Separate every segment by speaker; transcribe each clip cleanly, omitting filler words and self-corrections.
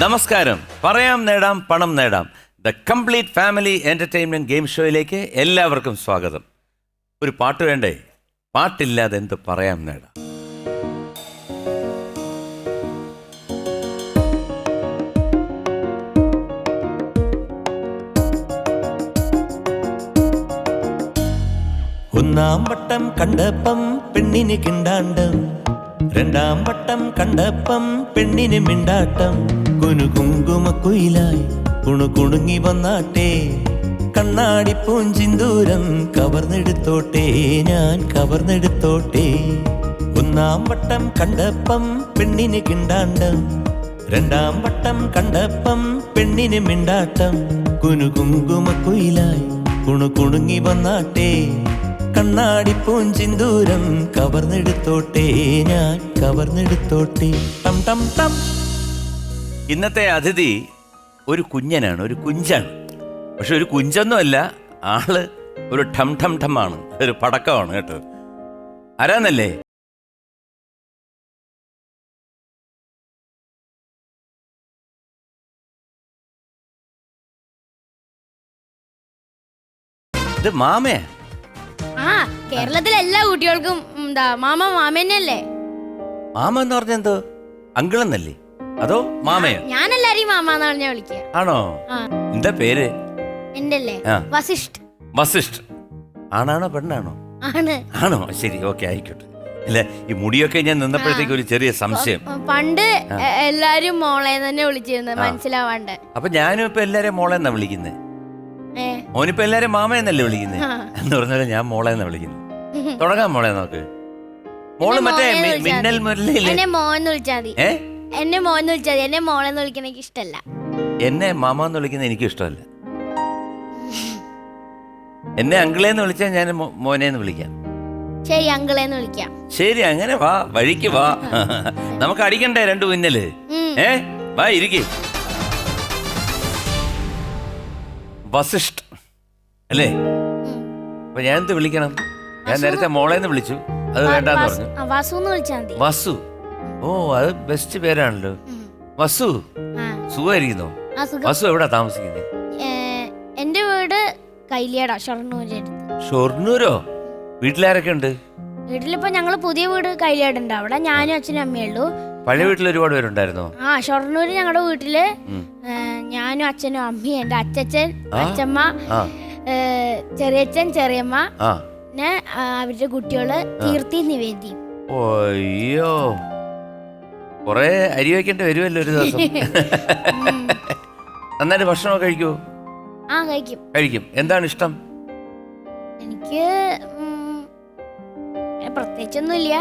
Speaker 1: നമസ്കാരം. പറയാം നേടാം പണം നേടാം the complete family entertainment game ഷോയിലേക്ക് എല്ലാവർക്കും സ്വാഗതം. ഒരു പാട്ട് വേണ്ടേ? പാട്ടില്ലാതെ എന്ത് പറയാം നേടാം.
Speaker 2: ഒന്നാം വട്ടം കണ്ടപ്പം പെണ്ണിന് കിണ്ടാണ്ടം, രണ്ടാം വട്ടം കണ്ടപ്പം പെണ്ണിന് മിണ്ടാട്ടം. കുനുകുങ്കുമ കുയിലായി കുണുകുണുങ്ങി വന്നാട്ടെ, കണ്ണാടി പൂഞ്ചിന്തൂരം കവർന്നെടുത്തോട്ടെ, ഞാൻ കവർന്നെടുത്തോട്ടെ. ഒന്നാം വട്ടം കണ്ടപ്പം പെണ്ണിന് കിണ്ടാണ്ടം, രണ്ടാം വട്ടം കണ്ടപ്പം പെണ്ണിന് മിണ്ടാട്ടം. കുനുകുങ്കുമ കുയിലായി കുണുകുണുങ്ങി വന്നാട്ടെ, കണ്ണാടി പൂഞ്ചിന്തൂരം കവർന്നെടുത്തോട്ടെ, ഞാൻ കവർന്നെടുത്തോട്ടെ. ടം ടം ടം.
Speaker 1: ഇന്നത്തെ അതിഥി ഒരു കുഞ്ഞനാണ്, ഒരു കുഞ്ചാണ്. പക്ഷെ ഒരു കുഞ്ചൊന്നുമല്ല, ആള് ഒരു ഠം ഠം ഠം ആണ്, ഒരു പടക്കമാണ് കേട്ടോ. ആരാന്നല്ലേ? ഇത് മാമയാ.
Speaker 3: ആ, കേരളത്തിലെ എല്ലാ കുട്ടികൾക്കും എന്താ മാമ മാമന്നല്ലേ.
Speaker 1: മാമ എന്ന് പറഞ്ഞ എന്തോ അങ്കിളെന്നല്ലേ അതോ മാമയോ?
Speaker 3: ഞാൻ എല്ലാരെയും മാമാന്ന് പറഞ്ഞാ വിളിക്കുക.
Speaker 1: ആണോ? എന്താ പേര്?
Speaker 3: എന്റെ അല്ലേ വസിഷ്ഠ്.
Speaker 1: വസിഷ്ഠ്. ആണാണോ പെണ്ണാണോ?
Speaker 3: ആണ്.
Speaker 1: ആണോ? ശരി, ഓക്കെ, ആയിക്കോട്ടെ. അല്ല, ഈ മുടിയൊക്കെ ഞാൻ നിന്നപ്പോഴത്തേക്ക് ഒരു ചെറിയ സംശയം.
Speaker 3: പണ്ട് എല്ലാരും മോളെ തന്നെ വിളിച്ചിരുന്നത്, മനസ്സിലാവാണ്ട്.
Speaker 1: അപ്പൊ ഞാനും ഇപ്പൊ എല്ലാരെയും മോളെന്നാ വിളിക്കുന്നത്. മോനിപ്പോ എല്ലാരും മാമയെന്നല്ലേ വിളിക്കുന്നത് എന്ന് പറഞ്ഞാൽ ഞാൻ മോളെന്നാ വിളിക്കുന്നത്. തുടങ്ങാൻ മോളെ നോക്ക്. മോള് മറ്റേ മിന്നൽ മുരളിയില്ലേ?
Speaker 3: എന്നെ മോന്ന് വിളിച്ചാ മതി. എന്നെ മോന്ന് വിളിച്ചാൽ മതി. എന്നെ മോളെന്ന് വിളിക്കണ എനിക്ക് ഇഷ്ടല്ല.
Speaker 1: എന്നെ മാമ എന്ന് വിളിക്കുന്നത് എനിക്ക് ഇഷ്ടമല്ല. എന്നെ അങ്കിളേന്ന് വിളിച്ചാൽ ഞാൻ മോനെന്ന് വിളിക്കാം.
Speaker 3: ശരി, അങ്കിളേന്ന് വിളിക്കാം.
Speaker 1: ശരി, അങ്ങനെ വാ, വഴിക്ക് വാ. നമുക്ക് അടിക്കണ്ടേ രണ്ടു മിന്നല്? വാ, ഇരിക്കേ. വസിഷ്ഠ് അല്ലേ? അപ്പൊ ഞാൻ എന്ത് വിളിക്കണം? ഞാൻ നേരത്തെ മോളേന്ന് വിളിച്ചു, അത് വേണ്ടാന്ന് പറഞ്ഞു.
Speaker 3: വസുന്ന് വിളിച്ചാ മതി.
Speaker 1: വസു. ഓ, അത് ബെസ്റ്റ് പേരാണല്ലോ. വസു. സുഖമായിരിക്കുന്നോ? വസു എവിടാ താമസിക്കുന്നത്?
Speaker 3: എന്റെ വീട് കൈലിയാടാ, ഷൊർണൂര്.
Speaker 1: ഷൊർണൂരോ? വീട്ടിലാരൊക്കെ ഉണ്ട്?
Speaker 3: വീട്ടിലിപ്പോ ഞങ്ങള് പുതിയ വീട് കൈലിയാടുണ്ട്. അവിടെ ഞാനും അച്ഛനും അമ്മയേ ഉള്ളൂ.
Speaker 1: പഴയ വീട്ടിൽ ഒരുപാട് പേരുണ്ടായിരുന്നോ?
Speaker 3: ആ, ഷൊർണൂര് ഞങ്ങളുടെ വീട്ടില് ഞാനും അച്ഛനും അമ്മയും, എന്റെ അച്ഛൻ, അച്ഛമ്മ, ചെറിയച്ഛൻ, ചെറിയമ്മ, പിന്നെ അവരുടെ കുട്ടികള് കീർത്തി, നിവേദി.
Speaker 1: അയ്യോ, കൊറേ അരി വയ്ക്കേണ്ടി വരുമല്ലോ ഒരു ദിവസം. നന്നായിട്ട് ഭക്ഷണമൊക്കെ കഴിക്കൂ?
Speaker 3: ആ, കഴിക്കും.
Speaker 1: കഴിക്കും. എന്താണ് ഇഷ്ടം?
Speaker 3: എനിക്ക് പ്രത്യേകിച്ചൊന്നുമില്ല.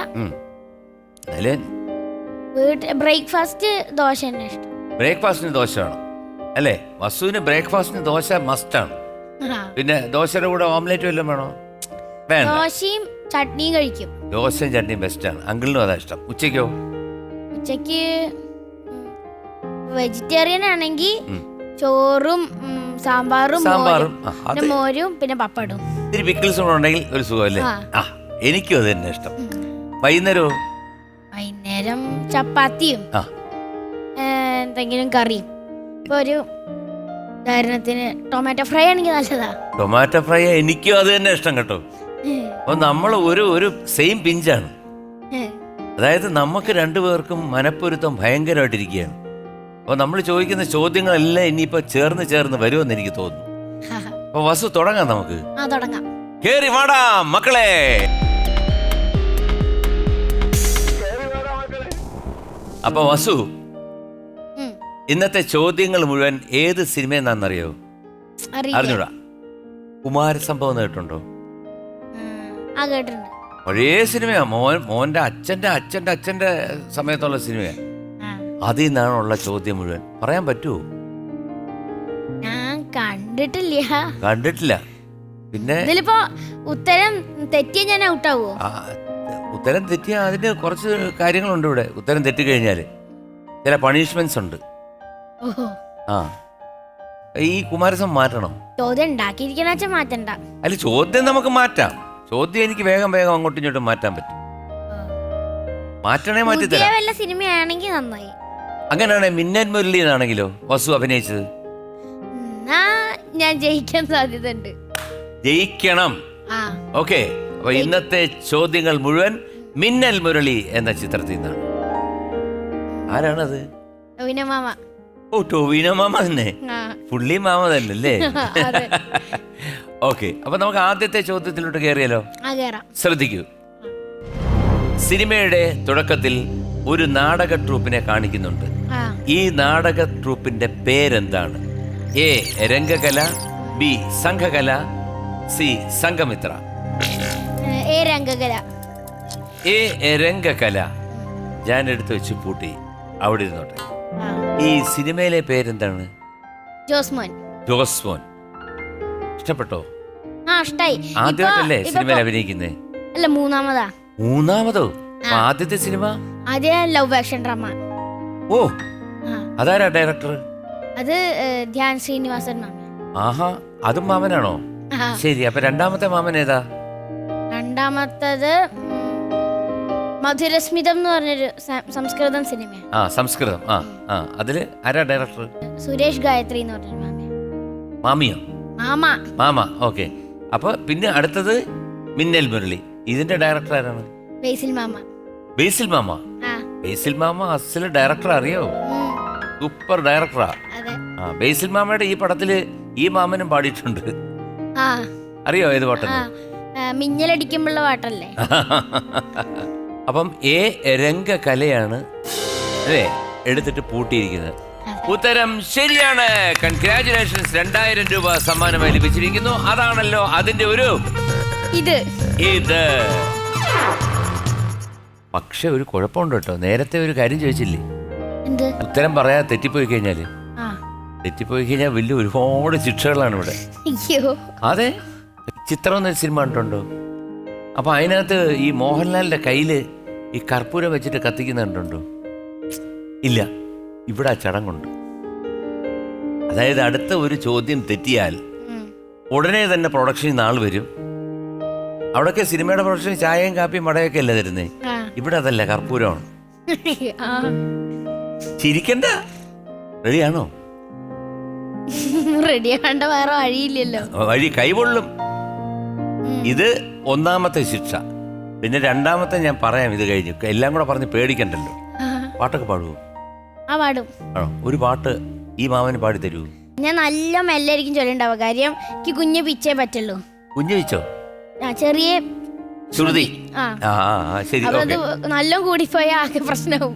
Speaker 3: ബ്രേക്ക്ഫാസ്റ്റ് ദോശ തന്നെ ഇഷ്ടം.
Speaker 1: ബ്രേക്ക്ഫാസ്റ്റിന് ദോശ വേണം അല്ലേ? വസുവിന് ബ്രേക്ക്ഫാസ്റ്റിന് ദോശ മസ്റ്റാണ്. പിന്നെ ദോശയുടെ കൂടെ ഓംലെറ്റ് വല്ലതും വേണോ? വേണ്ട.
Speaker 3: ദോശയും ചട്നിയും കഴിക്കും.
Speaker 1: ദോശയും ചട്നിയും ബെസ്റ്റാണ്. അങ്കിളിനും അതാ ഇഷ്ടം. ഉച്ചയ്ക്കോ?
Speaker 3: ഉച്ചക്ക് വെജിറ്റേറിയൻ ആണെങ്കിൽ ചോറും സാമ്പാറും മോരും പിന്നെ പപ്പടും.
Speaker 1: ഇത്തിരി പിക്കിൾസും ഉണ്ടെങ്കിൽ ഒരു സുഖമല്ലേ? ആ, എനിക്കും അത് തന്നെ ഇഷ്ടം. വൈകുന്നേരമോ?
Speaker 3: വൈകുന്നേരം ചപ്പാത്തിയും എന്തെങ്കിലും കറിയും. ഇപ്പൊ ഒരു ഉദാഹരണത്തിന് ടൊമാറ്റോ ഫ്രൈ ആണെങ്കിൽ നല്ലതാ.
Speaker 1: ടൊമാറ്റോ ഫ്രൈ എനിക്കും അത് തന്നെ ഇഷ്ടം കേട്ടോ. അപ്പൊ നമ്മൾ ഒരു സെയിം പിഞ്ചാണ്. അതായത് നമുക്ക് രണ്ടുപേർക്കും മനപ്പൊരുത്തം ഭയങ്കരമായിട്ടിരിക്കുകയാണ്. അപ്പൊ നമ്മൾ ചോദിക്കുന്ന ചോദ്യങ്ങളെല്ലാം ഇനിയിപ്പോ ചേർന്ന് വരുമെന്ന് എനിക്ക് തോന്നുന്നു. അപ്പൊ വസു, തുടങ്ങാം നമുക്ക്.
Speaker 3: തുടങ്ങാം.
Speaker 1: കേറി വാടാ മക്കളെ. അപ്പൊ വസു, ഇന്നത്തെ ചോദ്യങ്ങൾ മുഴുവൻ ഏത് സിനിമയെന്നാന്നറിയോ? അറിഞ്ഞൂടാ. കുമാരസംഭവം കേട്ടുണ്ടോ?
Speaker 3: കേട്ടിട്ടുണ്ട്.
Speaker 1: പഴയ സിനിമയാ. മോന്റെ അച്ഛന്റെ സമയത്തുള്ള സിനിമയാ. അതിൽ നിന്നാണുള്ള ചോദ്യം മുഴുവൻ. പറയാൻ പറ്റുമോ?
Speaker 3: ഞാൻ കണ്ടിട്ടില്ല.
Speaker 1: പിന്നെ
Speaker 3: ഇതിലിപ്പോ ഉത്തരം തെറ്റിയ ഞാൻ ഔട്ടാവോ?
Speaker 1: ഉത്തരം തെറ്റിയ അതിന് കുറച്ച് കാര്യങ്ങളുണ്ട് ഇവിടെ. ഉത്തരം തെറ്റിക്കഴിഞ്ഞാല് ചില പണിഷ്മെന്റ്സ് ഉണ്ട്. ആ, ഈ കുമാരസം മാറ്റണം.
Speaker 3: ചോദ്യം ഉണ്ടാക്കിയിരിക്കണ മാറ്റണ്ട.
Speaker 1: അല്ല, ചോദ്യം നമുക്ക് മാറ്റാം. ചോദ്യം എനിക്ക് വേഗം അങ്ങോട്ടും ഇങ്ങോട്ടും മാറ്റാൻ പറ്റും. മാറ്റണേ, മാറ്റി തരാം.
Speaker 3: വല്ല സിനിമയാണെങ്കിൽ നന്നായി.
Speaker 1: അങ്ങനെയാണെങ്കിൽ മിന്നൽ മുരളി എന്നാണെങ്കിലോ വസു അഭിനയിച്ചത്?
Speaker 3: എന്നാ ഞാൻ ജയിക്കാൻ സാധ്യതയുണ്ട്.
Speaker 1: ജയിക്കണം.
Speaker 3: ആ
Speaker 1: ഓക്കെ, അപ്പൊ ഇന്നത്തെ ചോദ്യങ്ങൾ മുഴുവൻ മിന്നൽ മുരളി എന്ന ചിത്രത്തിൽ നിന്നാണ്. ആരാണത്?
Speaker 3: ടോവിനോ മാമ.
Speaker 1: ഓ, ടോവിനോ മാമ തന്നെ.
Speaker 3: ആ
Speaker 1: പുള്ളി മാമ തന്നെ അല്ലേ?
Speaker 3: അതെ.
Speaker 1: ഓക്കെ, അപ്പൊ നമുക്ക് ആദ്യത്തെ ചോദ്യത്തിലോട്ട് കയറിയാലോ?
Speaker 3: ആ കേറാം.
Speaker 1: ശ്രദ്ധിക്കൂ. സിനിമയുടെ തുടക്കത്തിൽ ഒരു നാടക ട്രൂപ്പിനെ കാണിക്കുന്നുണ്ട്.
Speaker 3: ആ
Speaker 1: ഈ നാടക ട്രൂപ്പിന്റെ പേരെന്താണ്? A Rangakala, B Sanghakala, C Sanghamitra.
Speaker 3: A Rangakala.
Speaker 1: A രംഗകല. ഞാൻ എടുത്ത് വെച്ച് പൂട്ടി, അവിടെ ഇരുന്നോട്ടെ.
Speaker 3: ആ.
Speaker 1: ഈ സിനിമയിലെ പേരെന്താണ്?
Speaker 3: ജോസ്മോൻ.
Speaker 1: ജോസ്മോൻ. ഇഷ്ടപ്പെട്ടോ?
Speaker 3: ആ ഇഷ്ടായി.
Speaker 1: ആദ്യമായിട്ടല്ലേ സിനിമയിൽ അഭിനയിക്കുന്നേ?
Speaker 3: അല്ല, മൂന്നാമതാ.
Speaker 1: മൂന്നാമതോ? അപ്പൊ ആദ്യത്തെ സിനിമ
Speaker 3: ആദ്യം ലവ് ആക്ഷൻ ഡ്രാമ.
Speaker 1: ഓ,
Speaker 3: ആ
Speaker 1: അതാരാ ഡയറക്ടർ?
Speaker 3: അത് ധ്യാൻ ശ്രീനിവാസൻ മാമ.
Speaker 1: ആഹാ, അതും മാമനാണോ?
Speaker 3: ആ.
Speaker 1: ശരി, അപ്പൊ രണ്ടാമത്തെ മാമൻ ഏതാ?
Speaker 3: രണ്ടാമത്തത് മധുരസ്മിതം എന്ന് പറഞ്ഞൊരു സംസ്കൃതം സിനിമ.
Speaker 1: ആ, സംസ്കൃതം. ആ ആ, അതില് ആരാ ഡയറക്ടർ?
Speaker 3: സുരേഷ് ഗായത്രി എന്ന് പറഞ്ഞൊരു മാമ.
Speaker 1: മാമിയോ?
Speaker 3: മാമ.
Speaker 1: മാമ. ഓക്കെ, അപ്പൊ പിന്നെ അടുത്തത് മിന്നൽ മുരളി. ഇതിന്റെ ഡയറക്ടർ ആരാണ്?
Speaker 3: ബേസിൽ മാമ.
Speaker 1: ബേസിൽ മാമ.
Speaker 3: ആ
Speaker 1: ബേസിൽ മാമ അസല് ഡയറക്ടർ, അറിയോ?
Speaker 3: ഉം.
Speaker 1: സൂപ്പർ ഡയറക്ടറാ.
Speaker 3: അതെ.
Speaker 1: ആ, ബേസിൽ മാമയുടെ ഈ പടത്തില് ഈ മാമനും പാടിയിട്ടുണ്ട്.
Speaker 3: ആ
Speaker 1: അറിയോ ഏത്
Speaker 3: ആ
Speaker 1: പാട്ടെന്ന്?
Speaker 3: മിന്നലടിക്കുമ്പോഴുള്ള പാട്ടല്ലേ?
Speaker 1: അപ്പം എ രംഗകലയാണ് അല്ലേ എടുത്തിട്ട് പൂട്ടിയിരിക്കുന്നത്. ഉത്തരം ശരിയാണ്. കൺഗ്രാറ്റുലേഷൻസ്. 2000 രൂപ സമ്മാനമായി ലഭിച്ചിരിക്കുന്നു. അതാണല്ലോ അതിന്റെ ഒരു
Speaker 3: ഇത്.
Speaker 1: പക്ഷെ ഒരു കുഴപ്പമുണ്ട് കേട്ടോ. നേരത്തെ ഒരു കാര്യം ചോദിച്ചില്ലേ?
Speaker 3: എന്ത്?
Speaker 1: ഉത്തരം പറയാതെ തെറ്റിപ്പോയി കഴിഞ്ഞാല്
Speaker 3: ആ
Speaker 1: തെറ്റിപ്പോയി കഴിഞ്ഞാൽ വലിയ ഒരുപാട് ശിക്ഷകളാണ് ഇവിടെ.
Speaker 3: അയ്യോ.
Speaker 1: അതെ, ചിത്രം എന്നൊരു സിനിമ കണ്ടുണ്ടോ? അപ്പൊ അതിനകത്ത് ഈ മോഹൻലാലിന്റെ കയ്യില് ഈ കർപ്പൂരം വെച്ചിട്ട് കത്തിക്കുന്ന കണ്ടുണ്ടോ? ഇല്ല, ഇവിടെ ആ ചടങ്ങുണ്ട്. അതായത് അടുത്ത ഒരു ചോദ്യം തെറ്റിയാൽ
Speaker 3: ഉം.
Speaker 1: ഉടനെ തന്നെ പ്രൊഡക്ഷനിൽ നാൾ വരും. അവിടെയൊക്കെ സിനിമയുടെ പ്രൊഡക്ഷൻ ചായയും കാപ്പിയും വടയൊക്കെ അല്ലേ തരുന്നേ?
Speaker 3: ആ.
Speaker 1: ഇവിടെ അതല്ല, കർപ്പൂരമാണ്.
Speaker 3: ആ.
Speaker 1: ചിരിക്കണ്ട. റെഡിയാണോ?
Speaker 3: റെഡിയാകേണ്ട വേറെ വഴിയില്ലല്ലോ.
Speaker 1: വഴി കൈകൊള്ളും. ഇത് ഒന്നാമത്തെ ശിക്ഷ. പിന്നെ രണ്ടാമത്തെ ഞാൻ പറയാം. ഇത് കഴിഞ്ഞു എല്ലാം കൂടെ പറഞ്ഞ് പേടിക്കണ്ടല്ലോ. പാട്ടൊക്കെ പാടുവോ?
Speaker 3: ആ പാടും.
Speaker 1: ആണോ? ഒരു പാട്ട് ഈ മാമന് പാടി തരൂ.
Speaker 3: ഞാൻ നല്ല മെല്ലായിരിക്കും ചൊല്ലുണ്ടാവുക. കാര്യം എനിക്ക് കുഞ്ഞ് പിച്ചേ പറ്റുള്ളൂ.
Speaker 1: കുഞ്ഞു വെച്ചോ?
Speaker 3: ആ ചെറിയ
Speaker 1: ശ്രുതി.
Speaker 3: ആ
Speaker 1: ആ ശരി.
Speaker 3: അപ്പൊ അത്
Speaker 1: ഓക്കെ,
Speaker 3: നല്ല കൂടിപ്പോയ ആകെ പ്രശ്നവും.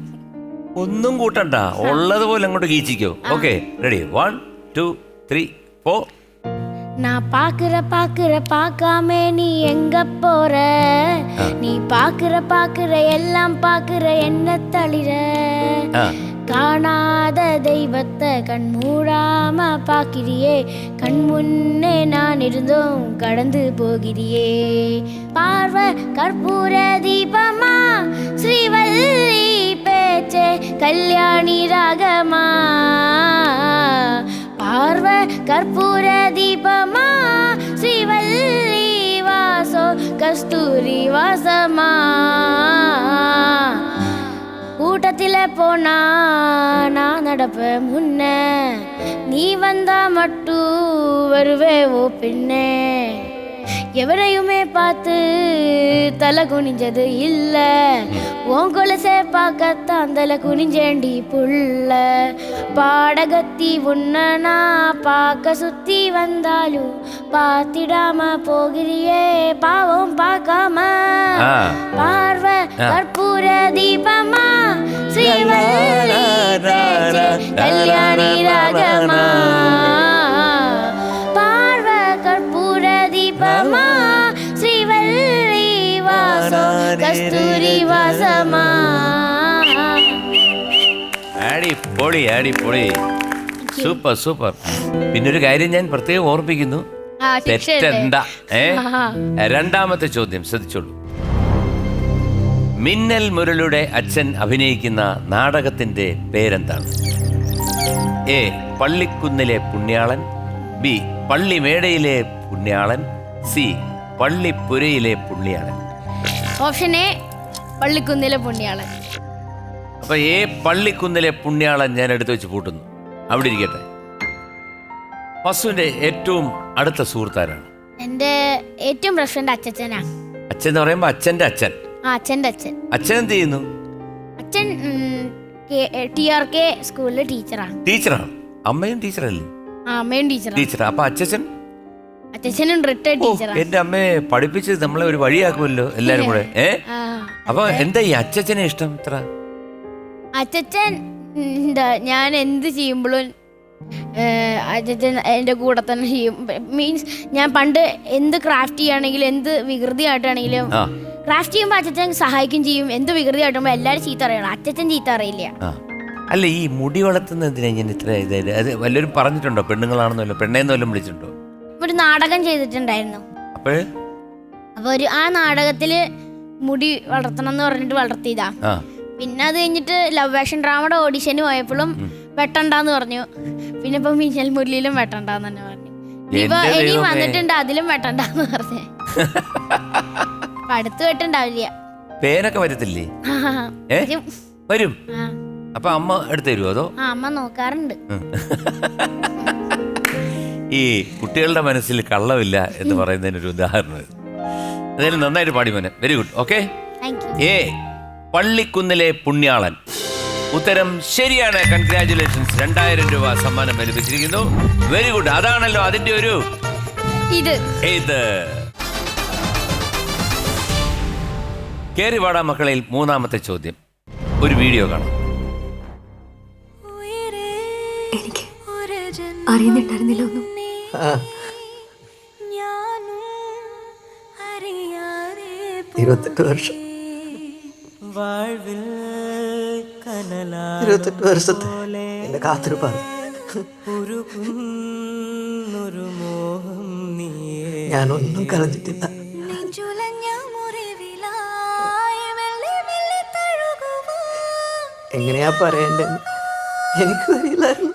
Speaker 1: ഒന്നും കൂട്ടണ്ട, ഉള്ളതുപോലെ അങ്ങോട്ട് കീച്ചിക്കോ. Okay, ready? 1 2 3 4.
Speaker 3: நான் பாக்குற பார்க்காம நீ எங்க போற? நீ பாக்குற எல்லாம் பாக்குற என்ன தளிர? காணாத தெய்வத்தை கண் மூடாம பாக்கிறியே, கண் முன்னே நான் இருந்தும் கடந்து போகிறியே. பார்வை கற்பூர தீபமா, ஸ்ரீவல்லி பேச்சே கல்யாணி ராகமா. பார்வை கற்பூர தீபமா, ஸ்ரீவல்லி வாசோ கஸ்தூரி வாசமா. கூட்டத்தில் போனா நான் நடப்பேன் முன்ன, நீ வந்தா மட்டும் வருவே ஓ பின்னே. எவரையுமே பார்த்து தலை குனிஞ்சது இல்ல, உன் கொலுசை பார்க்கத்தான் தலை குனிஞ்சேண்டி புள்ள. பாடகத்தி உன்ன நான் பார்க்க சுத்தி வந்தாலும் பார்த்திடாம போகிறியே பாவம் பார்க்காம. பார்வை கற்பூர தீபமா, ஸ்ரீவல்லி பேச்சே கல்யாணி ராகமா. பார்வை கற்பூர தீபமா, ஸ்ரீவல்லி வாசோ கஸ்தൂരി വാസമാ.
Speaker 1: അടിപൊളി, അടിപൊളി, സൂപ്പർ സൂപ്പർ. പിന്നൊരു കാര്യം ഞാൻ പ്രത്യേകം ഓർമ്മിപ്പിക്കുന്നു, തെറ്റണ്ട. രണ്ടാമത്തെ ചോദ്യം ശ്രദ്ധിച്ചോളൂ. മിന്നൽ മുരളിയുടെ അച്ഛൻ അഭിനയിക്കുന്ന നാടകത്തിന്റെ പേരെന്താണ്? എ പള്ളിക്കുന്നിലെ പുണ്യാളൻ, ബി പള്ളിമേടയിലെ പുണ്യാളൻ, സി പള്ളിപ്പുരയിലെ പുണ്യാളൻ.
Speaker 3: ഓപ്ഷൻ എ പള്ളിക്കുന്നിലെ പുണ്യാളൻ.
Speaker 1: അപ്പൊ പള്ളിക്കുന്നിലെ പുണ്യാളൻ ഞാൻ എടുത്തു വെച്ച് പൂട്ടുന്നു. അവിടെ ഇരിക്കട്ടെ. വസുവിന്റെ ഏറ്റവും അടുത്ത സുഹൃത്താരാണ്?
Speaker 3: എന്റെ ഏറ്റവും പ്രശ്നം അച്ഛനാ.
Speaker 1: അച്ഛൻ എന്ന് പറയുമ്പോ അച്ഛന്റെ അച്ഛൻ.
Speaker 3: അച്ഛന്റെ അച്ഛൻ.
Speaker 1: അച്ഛൻ എന്ത് ചെയ്യുന്നു?
Speaker 3: അച്ഛൻ TRK സ്കൂളിലെ ടീച്ചറാണ്.
Speaker 1: ടീച്ചറാണ്. അമ്മയും ടീച്ചറല്ലേ?
Speaker 3: അമ്മയും ടീച്ചറാ.
Speaker 1: അപ്പൊ
Speaker 3: അച്ഛനും റിട്ടയർഡ് ടീച്ചറാണ്.
Speaker 1: എന്റെ അമ്മയെ പഠിപ്പിച്ച് നമ്മളെ ഒരു വഴിയാക്കുമല്ലോ എല്ലാരും കൂടെ. അപ്പൊ എന്താ ഈ അച്ഛനെ ഇഷ്ടം ഇത്ര? അച്ഛൻ
Speaker 3: ഞാൻ എന്ത് ചെയ്യുമ്പോഴും അച്ഛൻ എൻ്റെ കൂടെ തന്നെ ചെയ്യും. മീൻസ് ഞാൻ പണ്ട് എന്ത് ക്രാഫ്റ്റ് ചെയ്യുകയാണെങ്കിലും എന്ത് വികൃതി ആയിട്ടാണെങ്കിലും ക്രാഫ്റ്റ് ചെയ്യുമ്പോൾ അച്ഛൻ സഹായിക്കും ചെയ്യും. എന്ത് വികൃതി ആയിട്ടുമ്പോൾ എല്ലാവരും ചീത്ത അറിയണം, അച്ഛൻ ചീത്ത അറിയില്ല.
Speaker 1: അല്ല, ഈ മുടി വളർത്തുന്ന എന്തിനാ ഞാൻ ഇത്ര ഇതായത്? അത് വല്ലവരും പറഞ്ഞിട്ടുണ്ടോ? പെണ്ണുങ്ങളാണെന്നല്ലോ, പെണ്ണേന്ന് വല്ലതും വിളിച്ചിട്ടുണ്ടോ?
Speaker 3: ഒരു നാടകം ചെയ്തിട്ടുണ്ടായിരുന്നു. അപ്പൊ ആ നാടകത്തില് മുടി വളർത്തണം എന്ന് പറഞ്ഞിട്ട് വളർത്തിയതാ. പിന്നെ അത് കഴിഞ്ഞിട്ട് ലവ് ആക്ഷൻ ഡ്രാമയുടെ ഓഡിഷന് പോയപ്പോഴും വെട്ടണ്ടെന്ന് പറഞ്ഞു. പിന്നെ ഇപ്പൊ മിന്നൽ മുരളിയിലും വെട്ടണ്ടെന്ന് തന്നെ പറഞ്ഞു. ഇപ്പൊ ഇനി വന്നിട്ടുണ്ട്, അതിലും വെട്ടണ്ടെന്ന് പറഞ്ഞു. അടുത്ത് വെട്ടുണ്ടാവില്ല.
Speaker 1: പേനൊക്കെ വരത്തില്ലേ? വരും. അപ്പൊ അമ്മ എടുത്തു തരുമോ? അതോ
Speaker 3: അമ്മ നോക്കാറുണ്ട്.
Speaker 1: ഈ കുട്ടികളുടെ മനസ്സിൽ കള്ളമില്ല എന്ന് പറയുന്നതിനൊരു ഉദാഹരണം. എന്തായാലും നന്നായിട്ട് പാടി മോനെ. Very good. ഓക്കെ. പള്ളിക്കുന്നിലെ പുണ്യാളൻ. ഉത്തരം ശരിയാണ്. കൺഗ്രാറ്റുലേഷൻസ്. 2000 രൂപ സമ്മാനം ലഭിച്ചിരിക്കുന്നു. Very good. അതാണല്ലോ അതിന്റെ ഒരു ഇത്. കേറി വാടാ മക്കളിൽ മൂന്നാമത്തെ ചോദ്യം. ഒരു വീഡിയോ കാണാം.
Speaker 4: എനിക്ക് അറിയുന്നുണ്ടായിരുന്നില്ല ഒന്നും.
Speaker 5: 28 വർഷം 28 വർഷത്തെ എന്റെ കാത്തിരിപ്പാണ്. ഞാനൊന്നും കളഞ്ഞിട്ടില്ല. എങ്ങനെയാ പറയണ്ടെന്ന് എനിക്ക് അറിയില്ലായിരുന്നു.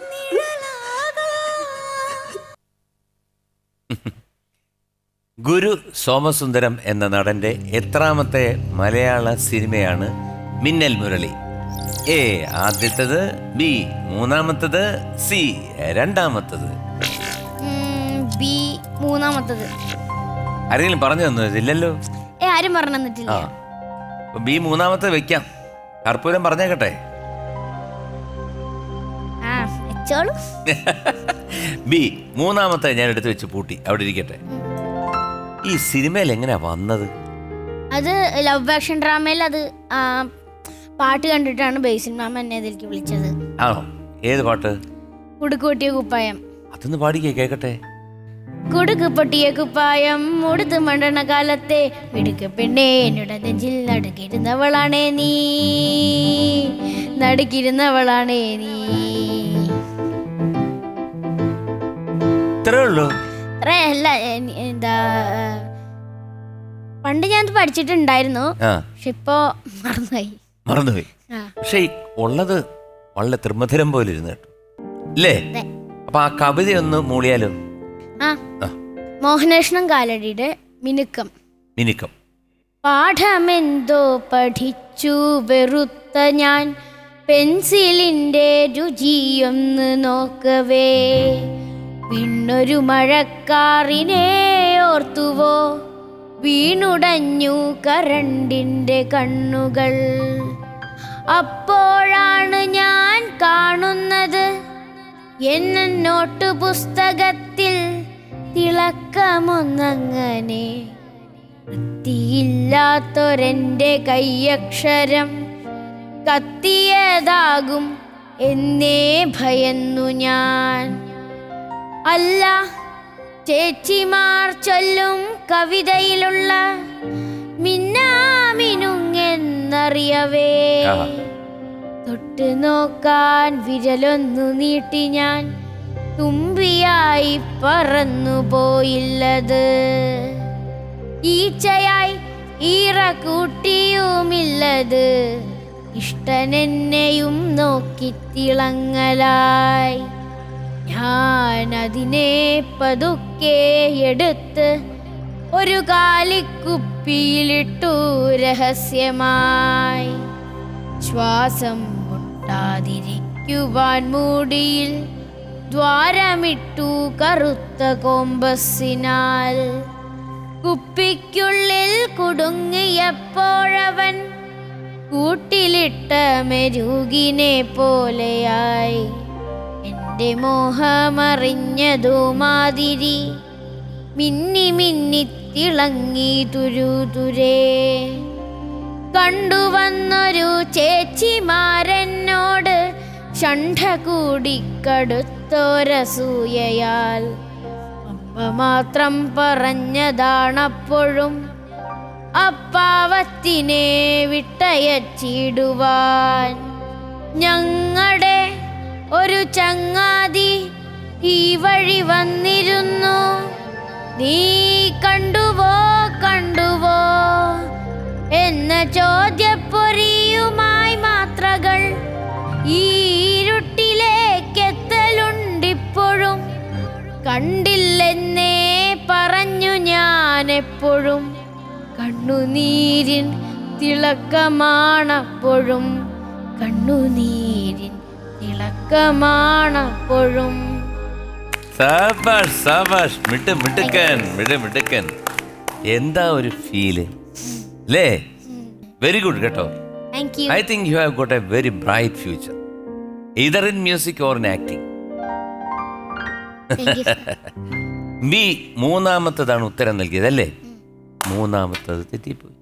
Speaker 1: ഗുരു സോമസുന്ദരം എന്ന നടന്റെ എത്രാമത്തെ മലയാള സിനിമയാണ് മിന്നൽ മുരളി? ആദ്യത്തത്, B മൂന്നാമത്തത്, C രണ്ടാമത്തത്.
Speaker 3: മൂന്നാമത്തത്.
Speaker 1: ആരെങ്കിലും പറഞ്ഞു തന്നില്ലല്ലോ?
Speaker 3: ആരും പറഞ്ഞു തന്നിട്ടില്ല.
Speaker 1: B മൂന്നാമത്തെ വെക്കാം. കർപ്പൂരം പറഞ്ഞേക്കട്ടെ. B മൂന്നാമത്തെ ഞാൻ എടുത്ത് വെച്ച് പൂട്ടി. അവിടെ ഇരിക്കട്ടെ. ഈ സിനിമയിൽ എങ്ങനെയാ വന്നത്?
Speaker 3: അത് ലവ് ആക്ഷൻ ഡ്രാമയിൽ അത് പാട്ട് കണ്ടിട്ടാണ് ബേസിൽ മാമ എന്നെ അതിലേക്ക് വിളിച്ചത്.
Speaker 1: ആണോ? ഏത് പാട്ട്?
Speaker 3: കുടുക്ക് പൊട്ടിയ കുപ്പായം.
Speaker 1: അതൊന്ന് പാടിക്കേ കേക്കട്ടെ.
Speaker 3: കുടുക്ക് പൊട്ടിയ കുപ്പായം മുടുത്ത് മണ്ടണ കാലത്തെ മിടുക്ക് പെണ്ണേ എന്നോട് നെഞ്ചിൽ നടുക്കിരുന്നവളാണേ നീ, നടുക്കിരുന്നവളാണേ നീ.
Speaker 1: ഇത്രേ ഉള്ളൂ?
Speaker 3: അല്ല, എന്താ പണ്ട് ഞാൻ പഠിച്ചിട്ടുണ്ടായിരുന്നു, പക്ഷെ ഇപ്പൊ
Speaker 1: മറന്നുപോയി. പക്ഷെ ഉള്ളത് വളരെ തൃമധുരം പോലെ ഇരുന്ന് കേട്ടോ അല്ലേ? അപ്പൊ ആ കവിതയൊന്ന് മൂളിയാലോ?
Speaker 3: മോഹനകൃഷ്ണൻ കാലടിയുടെ മിനുക്കം. പാഠമെന്തോ പഠിച്ചു വെറുത്ത ഞാൻ, പെൻസിലിന്റെ രുചിയൊന്ന് നോക്കവേ, പിന്നൊരു മഴക്കാറിനെ ഓർത്തുവോ, വീണുടഞ്ഞു കരണ്ടിന്റെ കണ്ണുകൾ. അപ്പോഴാണ് ഞാൻ കാണുന്നത് എന്ന നോട്ട് പുസ്തകത്തിൽ തിളക്കമൊന്നങ്ങനെ. വൃത്തിയില്ലാത്തൊരെന്റെ കൈയക്ഷരം കത്തിയതാകും എന്നേ ഭയന്നു ഞാൻ. അല്ല, ചേച്ചിമാർ ചൊല്ലും കവിതയിലുള്ള മിന്നാമിനുങ്ങെന്നറിയവേ, തൊട്ട് നോക്കാൻ വിരലൊന്നു നീട്ടി ഞാൻ തുമ്പിയായി പറന്നു പോയില്ലത്. ഈച്ചയായി ഈറ കൂട്ടിയുമില്ലത്, ഇഷ്ടനെന്നെയും നോക്കിത്തിളങ്ങലായി. ഞാൻ അതിനെ പതുക്കെ എടുത്ത് ഒരു കാലിക്കുപ്പിയിലിട്ടു രഹസ്യമായി. ശ്വാസം മുട്ടാതിരിക്കുവാൻ മൂടിയിൽ ദ്വാരമിട്ടു കറുത്ത കോമ്പസിനാൽ. കുപ്പിക്കുള്ളിൽ കുടുങ്ങിയപ്പോഴവൻ കൂട്ടിലിട്ട മെരുകിനെ പോലെയായി. എൻ്റെ മോഹമറിഞ്ഞതോ മാതിരി മിന്നി മിന്നി തിളങ്ങി തുരുതുരേ. കണ്ടുവന്നൊരു ചേച്ചിമാരെന്നോട് ഷണ്ഠ കൂടിക്കടുത്തോരസൂയയാൽ. അമ്മ മാത്രം പറഞ്ഞതാണപ്പോഴും അപ്പാവത്തിനെ വിട്ടയച്ചിടുവാൻ. ഞങ്ങളുടെ ഒരു ചങ്ങാതി ഈ വഴി വന്നിരുന്നു. നീ കണ്ടുവോ കണ്ടുവോ എന്ന ചോദ്യപ്പൊരിയുമായി മാത്രകൾ ഈ ഇരുട്ടിലേക്കെത്തലുണ്ടിപ്പോഴും. കണ്ടില്ലെന്നേ പറഞ്ഞു ഞാൻ എപ്പോഴും. കണ്ണുനീരിൻ തിളക്കമാണപ്പോഴും, കണ്ണുനീരിൻ തിളക്കമാണപ്പോഴും.
Speaker 1: സാബാഷ് സാബാഷ്, മിടുക്കൻ. എന്താ ഒരു ഫീല് അല്ലേ? വെരി ഗുഡ് കേട്ടോ.
Speaker 3: Thank you.
Speaker 1: I think you have got a very bright future, either in music or in acting. B മൂന്നാമത്തതാണ് ഉത്തരം നൽകിയത് അല്ലേ? മൂന്നാമത്തത് തെറ്റിപ്പോയി.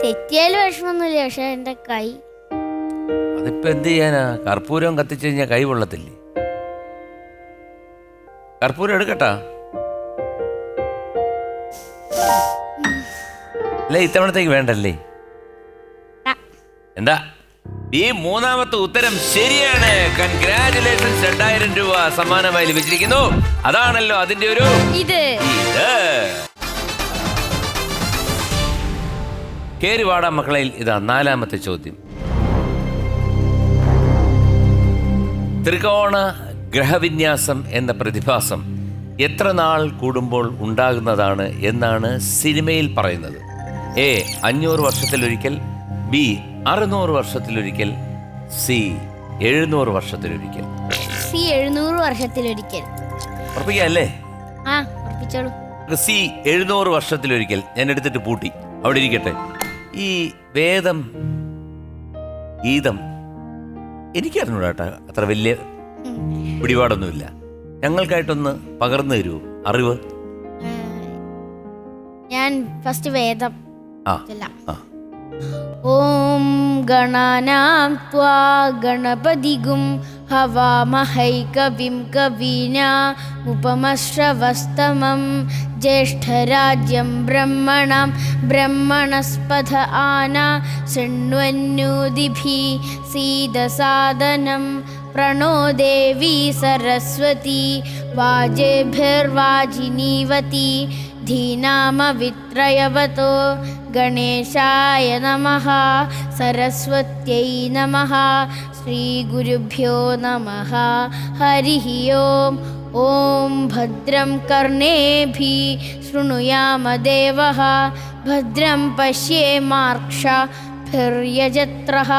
Speaker 3: തെറ്റിയാലും വിഷമൊന്നുമില്ല, പക്ഷെ എന്റെ കൈ.
Speaker 1: അതിപ്പോ എന്ത് ചെയ്യാനാ? കർപ്പൂരം കത്തിച്ചു കഴിഞ്ഞാൽ കൈ കൊള്ളത്തില്ലേ? കർപ്പൂരം എടുക്കട്ടാ? അല്ലേ ഇത്തവണത്തേക്ക് വേണ്ടല്ലേ? എന്താ ഈ മൂന്നാമത്തെ ഉത്തരം ശരിയാണ്. കൺഗ്രാറ്റുലേഷൻസ്. 2000 രൂപ സമ്മാനമായി ലഭിച്ചിരിക്കുന്നു. അതാണല്ലോ അതിന്റെ ഒരു
Speaker 3: ഇത്.
Speaker 1: കേറിവാടാ മക്കളെ. ഇതാ നാലാമത്തെ ചോദ്യം. ത്രികോണ ഗ്രഹവിന്യാസം എന്ന പ്രതിഭാസം എത്ര നാൾ കൂടുമ്പോൾ ഉണ്ടാകുന്നതാണ് എന്നാണ് സിനിമയിൽ പറയുന്നത്? എ 500 വർഷത്തിലൊരിക്കൽ, ബി 600 വർഷത്തിലൊരിക്കൽ, സി 700 വർഷത്തിലൊരിക്കൽ.
Speaker 3: സി 700 വർഷത്തിലൊരിക്കൽ.
Speaker 1: ഉറപ്പിക്കല്ലേ?
Speaker 3: ആ ഉറപ്പിച്ചോളൂ.
Speaker 1: സി 700 വർഷത്തിലൊരിക്കൽ. ഞാൻ എടുത്തിട്ട് പൂട്ടി അവിടെ ഇരിക്കട്ടെ. ഈ വേദം ഗീതം എനിക്കറിഞ്ഞൂടാട്ടാ, അത്ര വലിയ പിടിപാടൊന്നുമില്ല. ഞങ്ങൾക്കായിട്ടൊന്ന് പകർന്നു തരുമോ അറിവ്?
Speaker 3: ഞാൻ ഫസ്റ്റ് വേദം
Speaker 1: ആ
Speaker 3: ചൊല്ലാം.
Speaker 1: ആ.
Speaker 3: ഓം ഗണാനാം ത്വാ ഗണപതിഗും ഹവാമഹൈ കവിം കവീനാമുപമശ്രവസ്തമം ജ്യേഷ്ഠരാജ്യം ബ്രഹ്മണാം ബ്രഹ്മണസ്പഥ ആനാ ശൃണ്വന്യോദിഭിः സീദസാദനം പ്രണോ ദേവി സരസ്വതി വാജേഭിർവാജിനീവതി ധീനാമവിത്രയവതോ ഗണേശായ നമഃ സരസ്വത്यै നമഃ ശ്രീഗുരുഭ്യോ നമഃ ഹരിഃ ഓം ഓം ഭദ്രം കർണേഭിः ശൃണുയാമ ദേവഃ ഭദ്രം പശ്യേമാർക്ഷഭിർയജത്രഃ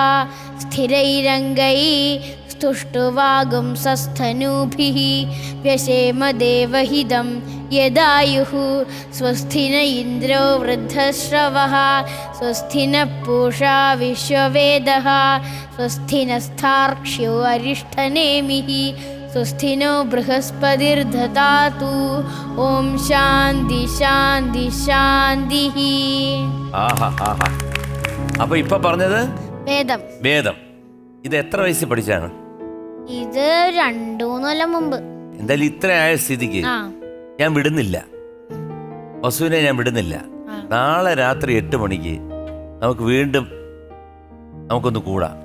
Speaker 3: സ്ഥിരൈരംഗൈः തുഷ്ടുവാഗുംസസ്ഥനൂഭിः വ്യശേമ ദേവഹിതം യദായുഃ സ്വസ്തി ന ഇന്ദ്രോ വൃദ്ധശ്രവः സ്വസ്തി ന പൂഷാ വിശ്വവേദः സ്വസ്തി നസ്ഥാർക്ഷ്യോ അരിഷ്ടനേമിः സ്വസ്തി നോ ബൃഹസ്പതിർദധാതു. ഓം ശാന്തി ശാന്തി ശാന്തി.
Speaker 1: അപ്പൊ ഇപ്പൊ പറഞ്ഞത്
Speaker 3: വേദം.
Speaker 1: വേദം. ഇത് എത്ര വയസ്സിൽ പഠിച്ചാണ്?
Speaker 3: ഇത് 2-3 കൊല്ലം മുമ്പ്.
Speaker 1: എന്തായാലും ഇത്ര ആയ സ്ഥിതിക്ക്
Speaker 3: ആ
Speaker 1: ഞാൻ വിടുന്നില്ല, വസുവിനെ ഞാൻ വിടുന്നില്ല. നാളെ രാത്രി 8 മണിക്ക് നമുക്ക് വീണ്ടും നമുക്കൊന്ന് കൂടാം.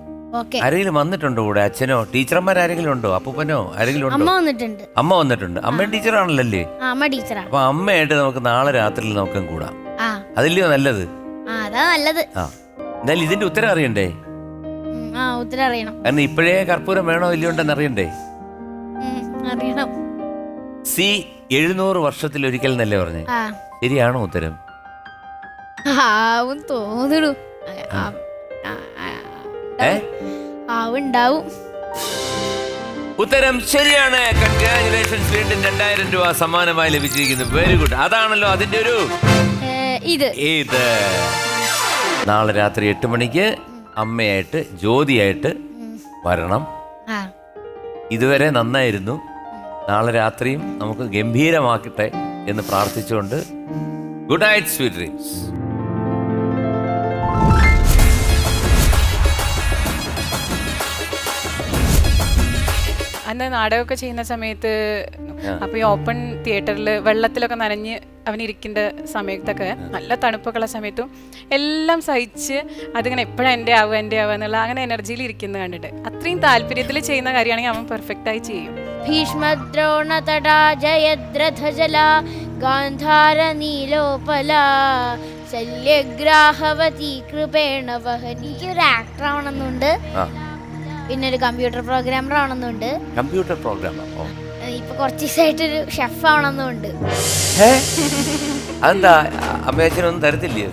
Speaker 3: ഓക്കെ.
Speaker 1: ആരെങ്കിലും വന്നിട്ടുണ്ടോ കൂടെ? അച്ഛനോ ടീച്ചർമാരെങ്കിലും ഉണ്ടോ? അപ്പൂപ്പനോ ആരെങ്കിലും
Speaker 3: അമ്മ
Speaker 1: ഉണ്ടോ?
Speaker 3: വന്നിട്ടുണ്ട്.
Speaker 1: അമ്മ വന്നിട്ടുണ്ട്. അമ്മയും ടീച്ചറാണല്ലേ?
Speaker 3: അമ്മ ടീച്ചറാ.
Speaker 1: അപ്പൊ അമ്മയായിട്ട് നമുക്ക് നാളെ രാത്രിയിൽ നമുക്കും കൂടാം.
Speaker 3: ആ
Speaker 1: അതില്ലയോ നല്ലത്?
Speaker 3: അതാ നല്ലത്.
Speaker 1: ആ എന്തായാലും ഇതിന്റെ ഉത്തരം അറിയണ്ടേ?
Speaker 3: ആ ഉത്തരം അറിയണം.
Speaker 1: കാരണം ഇപ്പോഴേ കർപ്പൂരം വേണോ ഇല്ലയോണ്ടെന്ന് അറിയണ്ടേ?
Speaker 3: അറിയണം.
Speaker 1: സി 700 വർഷത്തിലൊരിക്കൽ എന്നല്ലേ പറഞ്ഞേ?
Speaker 3: ആ
Speaker 1: ശരിയാണോ ഉത്തരം?
Speaker 3: ആവും തോന്നുന്നു. ആവുണ്ടാവും.
Speaker 1: ഉത്തരം ശരിയാണ്. കൺഗ്രാചുലേഷൻസ്. വീണ്ടും 2000 രൂപ സമ്മാനമായി ലഭിച്ചിരിക്കുന്നു. Very good. അതാണല്ലോ അതിന്റെ ഒരു
Speaker 3: ഇത്.
Speaker 1: നാളെ രാത്രി 8 മണിക്ക് അമ്മയായിട്ട് ജ്യോതിയായിട്ട് വരണം. ഇതുവരെ നന്നായിരുന്നു. നാളെ രാത്രിയും നമുക്ക് ഗംഭീരമാക്കട്ടെ എന്ന് പ്രാർത്ഥിച്ചുകൊണ്ട് ഗുഡ് നൈറ്റ്, സ്വീറ്റ് ഡ്രീംസ്.
Speaker 6: അന്ന് നാടകമൊക്കെ ചെയ്യുന്ന സമയത്ത് അപ്പോൾ ഈ ഓപ്പൺ തിയേറ്ററിൽ വെള്ളത്തിലൊക്കെ നനഞ്ഞ് അവനിരിക്കേണ്ട സമയത്തൊക്കെ നല്ല തണുപ്പൊക്കെയുള്ള സമയത്തും എല്ലാം സഹിച്ച് അതിങ്ങനെ എപ്പോഴും എൻ്റെ ആവുക എന്നുള്ള അങ്ങനെ എനർജിയിൽ ഇരിക്കുന്നത് കണ്ടിട്ട് അത്രയും താല്പര്യത്തിൽ ചെയ്യുന്ന കാര്യമാണെങ്കിൽ അവൻ പെർഫെക്റ്റായി ചെയ്യും.
Speaker 3: ഭീഷ്മദ്രോണതടാ ജയദ്രഥജല ഗാന്ധാര നീലോപല ശല്യഗ്രാഹവതി കൃപേണ വഹനി. ഒരു ആക്ടർ ആവണമെന്നുണ്ട്, പിന്നെ ഒരു കമ്പ്യൂട്ടർ പ്രോഗ്രാമർ ആവണമെന്നുണ്ട്.
Speaker 1: കമ്പ്യൂട്ടർ പ്രോഗ്രാമർ
Speaker 3: ഇപ്പൊ കുറച്ച് ദിവസമായിട്ട് ഒരു ഷെഫ് ആവണമെന്നുണ്ട്.
Speaker 1: അതെന്താ അമ്മയച്ഛനൊന്നും തരത്തില്ലേ?